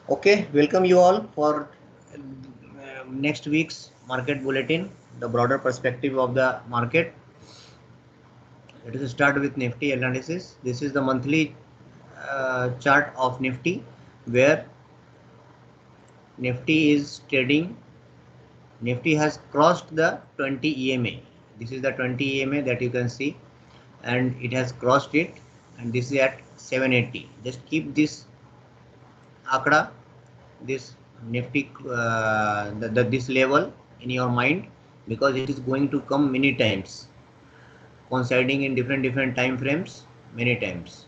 Okay, welcome you all for next week's market bulletin, the broader perspective of the market. Let us start with Nifty analysis. This is the monthly chart of Nifty, where Nifty is trading. Nifty has crossed the 20 EMA. This is the 20 EMA that you can see, and it has crossed it, and this is at 780. Just keep this akda, this Nifty, this level in your mind, because it is going to come many times, coinciding in different time frames many times.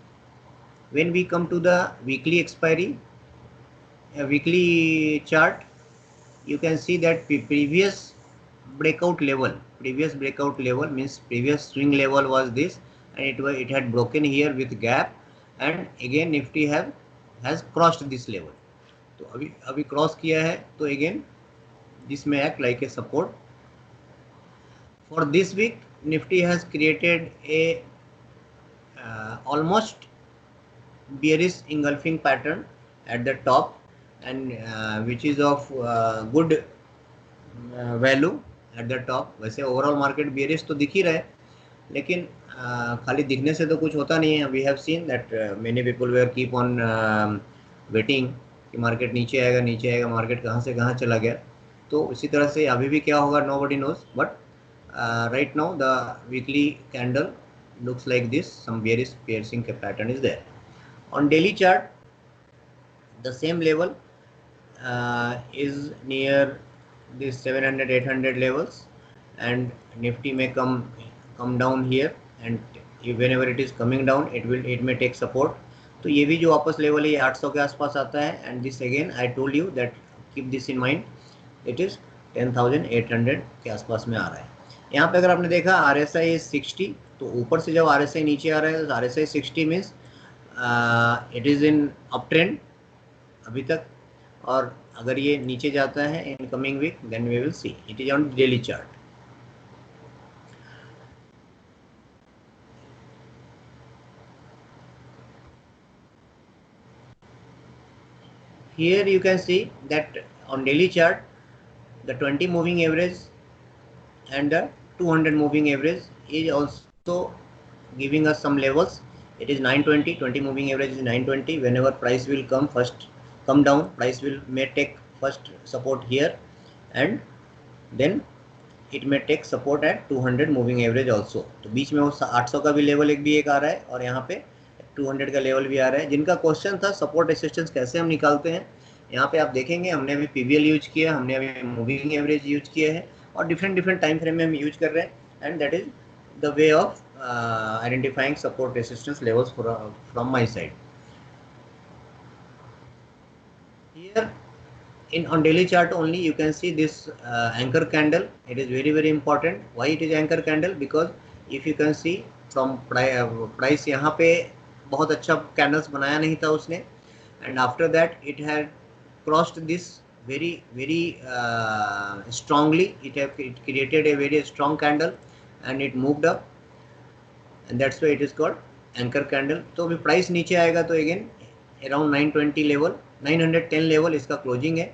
When we come to the weekly expiry, a weekly chart, you can see that previous breakout level means previous swing level was this, and it had broken here with gap, and again Nifty has crossed this level. तो अभी cross किया है, तो again this may act like a support. For this week, Nifty has created a almost bearish engulfing pattern at the top, and which is of good value at the top. वैसे overall market bearish तो दिख ही रहा है, लेकिन खाली दिखने से तो कुछ होता नहीं है. We have seen that many people were keep on waiting कि मार्केट नीचे आएगा, मार्केट कहाँ से कहाँ चला गया. तो इसी तरह से अभी भी क्या होगा, nobody knows. But right now the weekly candle looks like this. Some bearish piercing pattern is there. On daily chart, the same level is near this 700-800 levels, and Nifty may come down here, and whenever it is coming down, it may take support. तो ये भी जो वापस level है, ये 800 के आसपास आता है, and this again I told you that keep this in mind, it is 10,800 के आसपास में आ रहा है. यहाँ पे अगर आपने देखा RSI is 60, तो ऊपर से जब RSI नीचे आ रहा है, तो RSI 60 means it is in up trend अभी तक, और अगर ये नीचे जाता है in coming week, then we will see. It is on daily chart. Here you can see that on daily chart, the 20 moving average and the 200 moving average is also giving us some levels. It is 920. 20 moving average is 920. Whenever price will come down, price may take first support here, and then it may take support at 200 moving average also. तो बीच में वो 800 का भी level एक आ रहा है, और यहाँ पे 200 का लेवल भी आ रहा है. जिनका क्वेश्चन था सपोर्ट रेसिस्टेंस कैसे हम निकालते हैं, यहाँ पे आप देखेंगे हमने अभी पीवीएल यूज किया, हमने अभी मूविंग एवरेज यूज किया है, और डिफरेंट टाइम फ्रेम में हम यूज कर रहे हैं, and that is the way of identifying support resistance levels from my side. Here on daily chart only you can see this anchor candle. It is very important. Why it is anchor candle? Because if you can see from price, यहाँ पे बहुत अच्छा candles बनाया नहीं था उसने, and after that it had crossed this very strongly. It created a very strong candle, and it moved up, and that's why it is called anchor candle. तो अभी प्राइस नीचे आएगा तो again around 920 लेवल, 910 लेवल इसका closing है.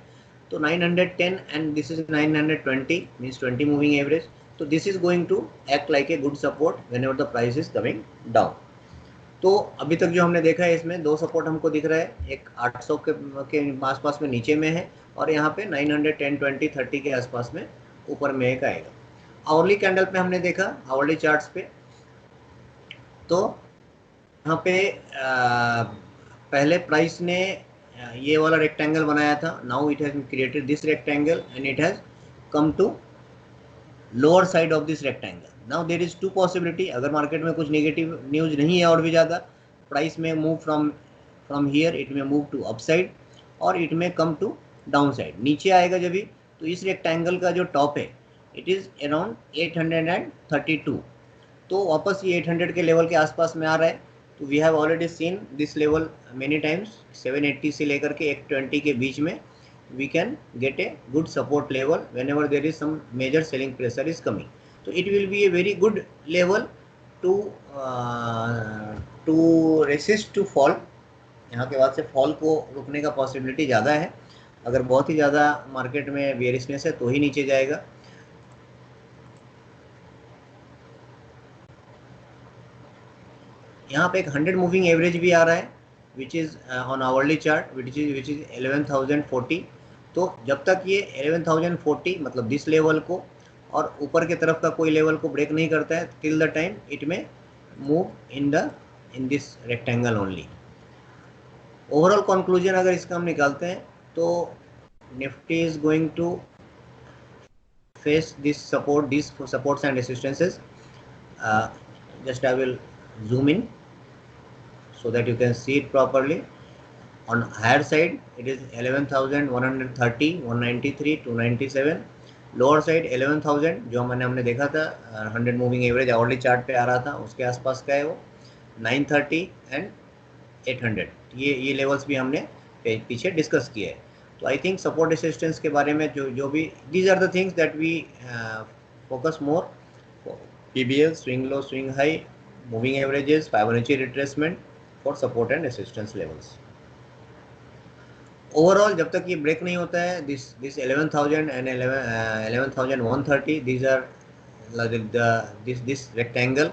तो 910 and this is 920 means 20 moving average. तो this is going to act like a good support whenever the price is coming down. तो अभी तक जो हमने देखा है इसमें दो सपोर्ट हमको दिख रहा है, एक 800 के आसपास में नीचे में है, और यहाँ पे 910, 20, 30 के आसपास में ऊपर में एक आएगा. आवरली कैंडल पे हमने देखा, आवरली चार्ट्स पे, तो यहाँ पे पहले प्राइस ने ये वाला रेक्टेंगल बनाया था. Now it has created this rectangle, and it has come to lower side of this rectangle. Now there is two possibility. अगर मार्केट में कुछ नेगेटिव न्यूज नहीं है और भी ज़्यादा, प्राइस में move from here, it may move to up side, और इट में कम टू डाउन साइड. नीचे आएगा जब भी, तो इस रेक्टेंगल का जो टॉप है इट इज़ अराउंड 832. तो वापस ये 800 के लेवल के आसपास में आ रहा है. तो we have already seen this level many times. 780 से लेकर के 820 के बीच में we can get a good support level whenever there is some major selling pressure is coming. So it will be a very good level to resist to fall. यहाँ के बाद से fall को रुकने का पॉसिबिलिटी ज़्यादा है। अगर बहुत ही ज़्यादा मार्केट में बेयरिशनेस है तो ही नीचे जाएगा। यहाँ पे एक 100 मूविंग एवरेज भी आ रहा है which is on hourly chart which is 11,040। तो जब तक ये 11,040 मतलब दिस लेवल को और ऊपर के तरफ का कोई लेवल को ब्रेक नहीं करता है, till the time it may move in this rectangle only. Overall conclusion अगर इसका हम निकालते हैं तो Nifty is going to face this supports and resistances. just I will zoom in so that you can see it properly. On higher side it is 11,130, 193, 297. Lower side 11,000 जो हमने देखा था 100 मूविंग एवरेज आवरली चार्ट पे आ रहा था, उसके आसपास का है वो 930 एंड 800। ये लेवल्स भी हमने पीछे डिस्कस किए हैं। तो आई थिंक सपोर्ट रेसिस्टेंस के बारे में जो भी these are the things that we focus more. PBL, swing low, swing high, moving averages, Fibonacci retracement for support and resistance levels. Overall जब तक ये ब्रेक नहीं होता है this 11,000 and 11,130 these are this rectangle,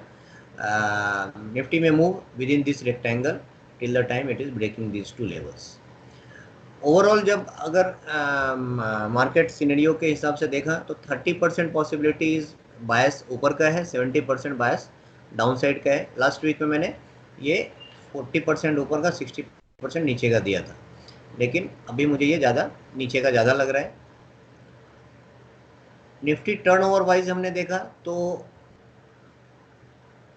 Nifty में move within this rectangle till the time it is breaking this two levels. Overall जब अगर market scenario के हिसाब से देखा तो 30% पॉसिबिलिटीज बायस ऊपर का है, 70% बायस डाउन साइड का है। लास्ट वीक में मैंने ये 40% ऊपर का 60% नीचे का दिया था, लेकिन अभी मुझे ये ज़्यादा नीचे का ज़्यादा लग रहा है। निफ्टी टर्नओवर वाइज हमने देखा तो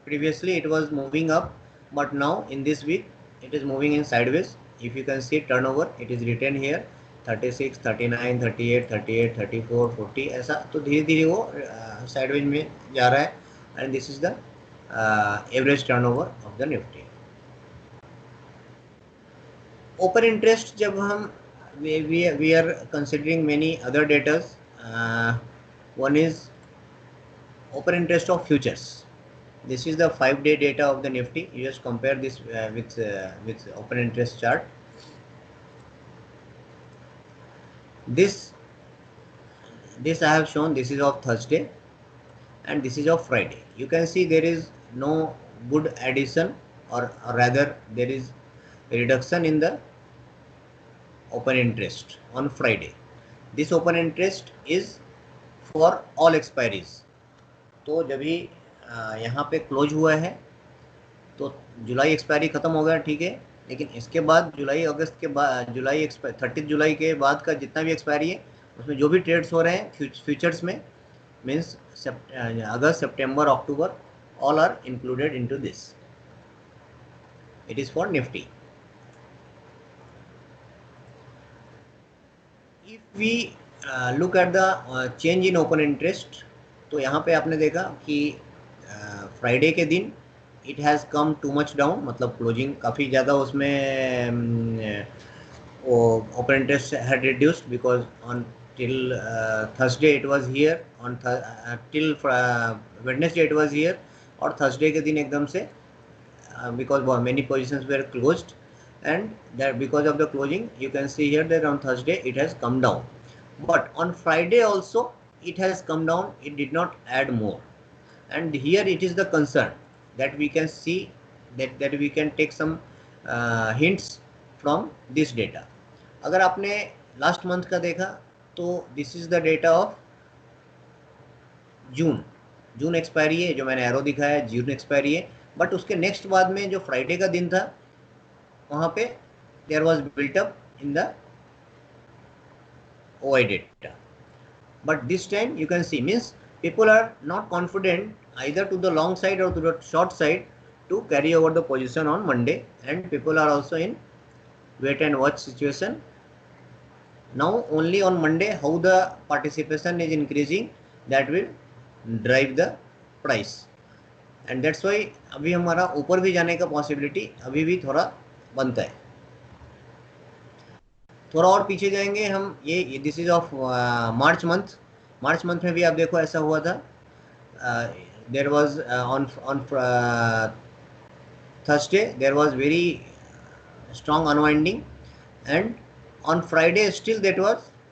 previously it was moving up, but now in this week it is moving in sideways. If you can see turnover, it is written here 36, 39, 38, 38, 34, 40 ऐसा। तो धीरे धीरे वो साइडवेज में जा रहा है and this is the average turnover of the Nifty. Open interest जब हम we are considering many other data. One is open interest of futures. This is the 5-day data of the Nifty. You just compare this with open interest chart. This I have shown. This is of Thursday and this is of Friday. You can see there is no good addition, or rather there is a reduction in the open interest on Friday. This open interest is for all expiries. तो जब भी यहाँ पे close हुआ है तो जुलाई expiry ख़त्म हो गया, ठीक है, लेकिन इसके बाद जुलाई अगस्त के बाद 30 जुलाई के बाद का जितना भी एक्सपायरी है उसमें जो भी ट्रेड्स हो रहे हैं फ्यूचर्स में means August, September, October all are included into this. It is for Nifty. If we look at the change in open interest, तो यहाँ पे आपने देखा कि फ्राइडे के दिन it has come to much down, मतलब क्लोजिंग काफ़ी ज़्यादा उसमें open interest had reduced because on till Thursday it was here, on till Wednesday it was here, और थर्सडे के दिन एकदम से because many positions were closed and that because of the closing you can see here that on Thursday it has come down, but on Friday also it has come down, it did not add more, and here it is the concern that we can see that we can take some hints from this data. अगर आपने last month का देखा तो this is the data of June expiry है, जो मैंने arrow दिखाया है जून एक्सपायरी है, बट उसके नेक्स्ट बाद में जो फ्राइडे का दिन था वहाँ पे there was built up in the OI data, but this time you can see means people are not confident either to the long side or to the short side to carry over the position on Monday, and people are also in wait and watch situation. Now only on Monday how the participation is increasing, that will drive the price, and that's why अभी हमारा ऊपर भी जाने का possibility अभी भी थोड़ा बनता है। थोड़ा और पीछे जाएंगे हम, ये this is of March month में भी आप देखो ऐसा हुआ था। There was on Thursday there was very strong unwinding, and on Friday still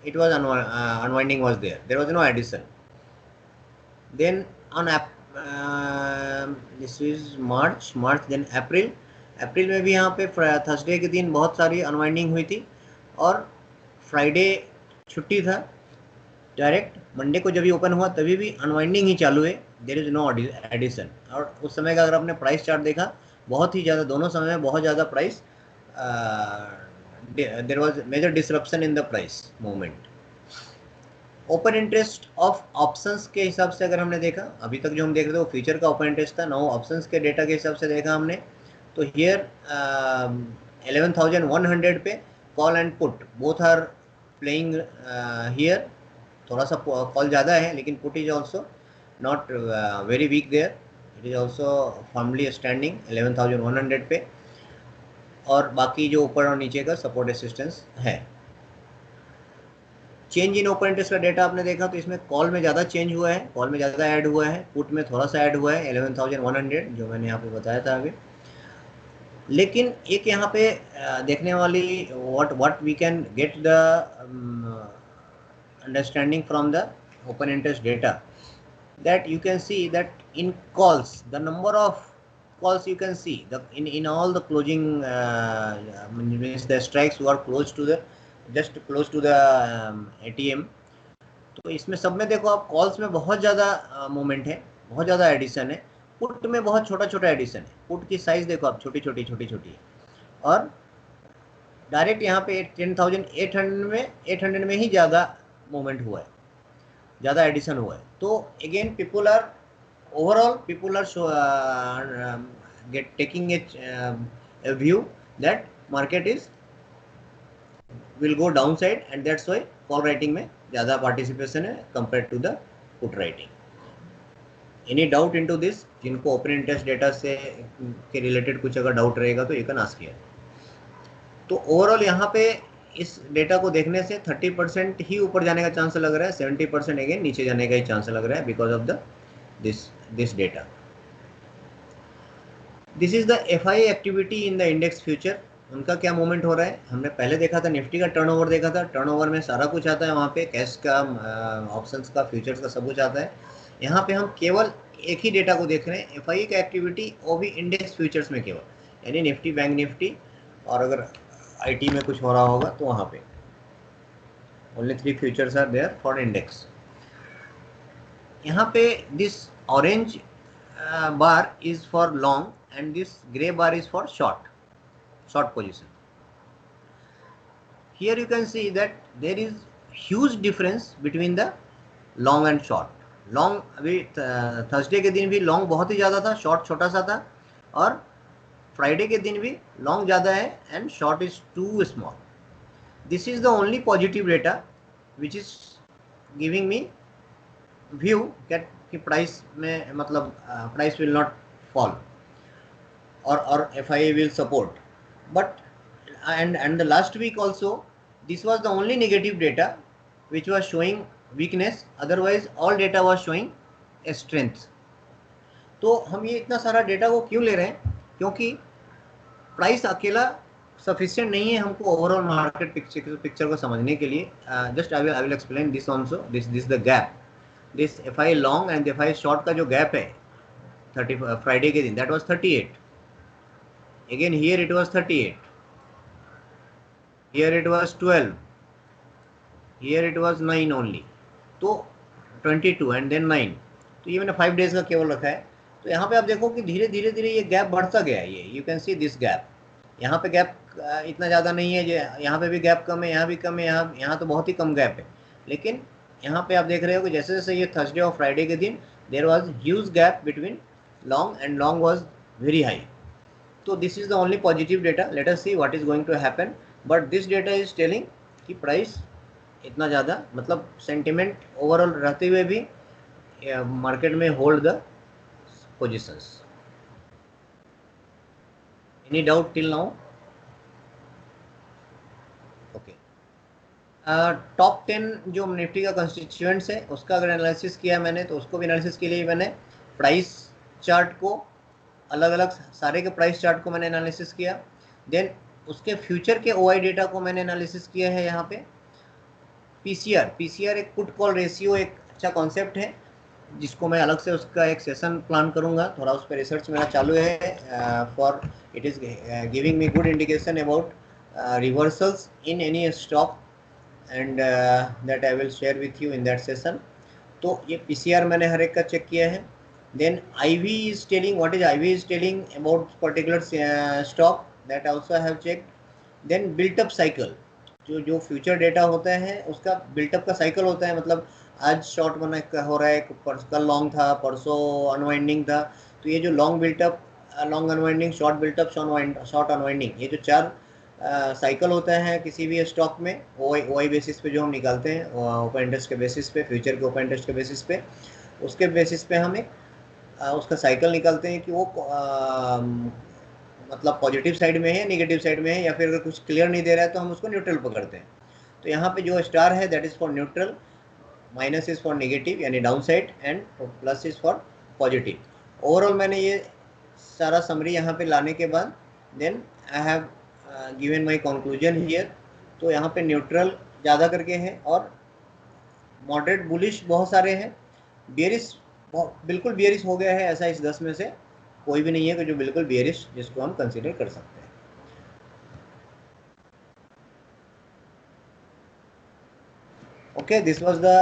unwinding was there. There was no addition. Then on this is March, then अप्रैल में भी यहाँ पे थर्सडे के दिन बहुत सारी अनवाइंडिंग हुई थी और फ्राइडे छुट्टी था डायरेक्ट। मंडे को जब ये ओपन हुआ तभी भी अनवाइंडिंग ही चालू है, देयर इज नो एडिशन। और उस समय का अगर आपने प्राइस चार्ट देखा, बहुत ही ज़्यादा दोनों समय में बहुत ज़्यादा price, there was major disruption in the price movement. Open interest of options के हिसाब से अगर हमने देखा, अभी तक जो हम देख रहे थे वो फ्यूचर का ओपन इंटरेस्ट था, नाउ ऑप्शंस के डेटा के हिसाब से देखा हमने, तो हियर 11,100 पे call and put both are playing here. थोड़ा सा कॉल ज़्यादा है लेकिन put is also not very weak there, it is also firmly standing 11,100 पे, और बाकी जो ऊपर और नीचे का सपोर्ट रेसिस्टेंस है। चेंज इन ओपन इंटरेस्ट का डेटा आपने देखा तो इसमें कॉल में ज़्यादा चेंज हुआ है, कॉल में ज़्यादा ऐड हुआ है, पुट में थोड़ा सा ऐड हुआ है 11,100 जो मैंने यहाँ पे बताया था अभी। लेकिन एक यहाँ पे देखने वाली what we can get the understanding from the open interest data, that you can see that in calls the number of calls you can see in all the closing means the strikes who are close to the just close to the ATM, तो इसमें सब में देखो आप calls में बहुत ज़्यादा movement है, बहुत ज़्यादा एडिशन है, पुट में बहुत छोटा छोटा एडिशन है, पुट की साइज देखो आप छोटी छोटी है, और डायरेक्ट यहाँ पे 10,800 में ही ज़्यादा मूवमेंट हुआ है, ज़्यादा एडिशन हुआ है। तो again people are taking a view that market will go downside, and that's why call writing में ज़्यादा participation है compared to the put writing. Any doubt into this? जिनको open interest data से के related कुछ अगर doubt रहेगा तो you can ask here. तो overall यहाँ पे इस डेटा को देखने से 30% ही ऊपर जाने का चांस लग रहा है, 70% अगेन नीचे जाने का ही चांस लग रहा है because of the this data. This is the FIA activity in the index future. उनका क्या मूवमेंट हो रहा है, हमने पहले देखा था निफ्टी का टर्नओवर देखा था, टर्नओवर में सारा कुछ आता है, वहाँ पे कैश का, ऑप्शंस का, फ्यूचर्स का सब कुछ आता है। यहाँ पे हम केवल एक ही डेटा को देख रहे हैं, FIA का एक्टिविटी, वो भी इंडेक्स फ्यूचर्स में केवल, यानी निफ्टी, बैंक निफ्टी, और अगर IT में कुछ हो रहा होगा तो वहाँ पे only 3 futures are there for index. यहाँ पे this orange bar is for long and this grey bar is for short position. Here you can see that there is huge difference between the long and short. Long अभी Thursday के दिन भी long बहुत ही ज़्यादा था, short छोटा सा था, और फ्राइडे के दिन भी लॉन्ग ज़्यादा है and short is too small. This is the only positive data which is giving me view कि प्राइस में मतलब प्राइस विल नॉट फॉल और FIA will support, but and the last week also this was the only negative data which was showing weakness, otherwise all data was showing a strength. तो हम ये इतना सारा data को क्यों ले रहे हैं, क्योंकि प्राइस अकेला सफिशिएंट नहीं है हमको ओवरऑल मार्केट पिक्चर को समझने के लिए। Just I will explain this also, this the gap, this FIA long and FIA short का जो गैप है 30 फ्राइडे के दिन, that was 38, again here it was 38, here it was 12, here it was 9 only, तो 22 and then 9, तो ये मैंने 5 days का केवल रखा है। तो यहाँ पे आप देखो कि धीरे धीरे ये गैप बढ़ता गया है, ये you can see this gap. यहाँ पे गैप इतना ज़्यादा नहीं है, यहाँ पे भी गैप कम है, यहाँ भी कम है, यहाँ तो बहुत ही कम गैप है, लेकिन यहाँ पे आप देख रहे हो कि जैसे जैसे ये थर्सडे और फ्राइडे के दिन there was huge gap between long and long was very high. तो this is the only positive data, let us see what is going to happen, but this data is telling कि price इतना ज़्यादा मतलब sentiment overall रहते हुए भी market में hold the positions. Any doubt till now? Okay, top 10 जो Nifty का कंस्टिट्यूएंट्स है उसका अगर एनालिसिस किया मैंने, तो उसको भी एनालिसिस के लिए मैंने प्राइस चार्ट को अलग अलग सारे के प्राइस चार्ट को मैंने एनालिसिस किया, देन उसके फ्यूचर के ओआई डेटा को मैंने एनालिसिस किया है यहाँ पे। पीसीआर एक पुट कॉल रेशियो एक अच्छा कॉन्सेप्ट है, जिसको मैं अलग से उसका एक सेशन प्लान करूंगा। थोड़ा उस पर रिसर्च मेरा चालू है, for it is giving me good indication about reversals in any stock, and that I will share with you in that session. तो ये पीसीआर मैंने हर एक का चेक किया है। Then IV is telling, what is IV is telling about particular stock, that also I have checked. Then built up cycle, जो जो future data होता है उसका बिल्टअप का साइकिल होता है, मतलब आज शॉर्ट बना हो रहा है, कल लॉन्ग था, परसों अनवाइंडिंग था। तो ये जो long built up, long unwinding, short built up, short unwinding, ये जो चार साइकिल होता है किसी भी स्टॉक में, ओआई बेसिस पे जो हम निकालते हैं, ओपन इंटरेस्ट के बेसिस पे, फ्यूचर के ओपन इंटरेस्ट के बेसिस पे, उसके बेसिस पे हमें उसका साइकिल निकालते हैं कि वो मतलब पॉजिटिव साइड में है, नेगेटिव साइड में है, या फिर अगर कुछ क्लियर नहीं दे रहा है तो हम उसको न्यूट्रल पकड़ते हैं। तो यहाँ पे जो स्टार है that is for neutral, minus is for negative यानी down side, and plus is for positive. Overall मैंने ये सारा समरी यहाँ पे लाने के बाद then I have given my conclusion here. तो यहाँ पे न्यूट्रल ज़्यादा करके है, और मॉडरेट बुलिश बहुत सारे हैं। बियरिश बिल्कुल बियरिश हो गया है ऐसा इस 10 में से कोई भी नहीं है कि जो बिल्कुल बियरिश जिसको हम कंसीडर कर सकते हैं। Okay, this was the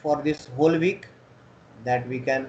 for this whole week that we can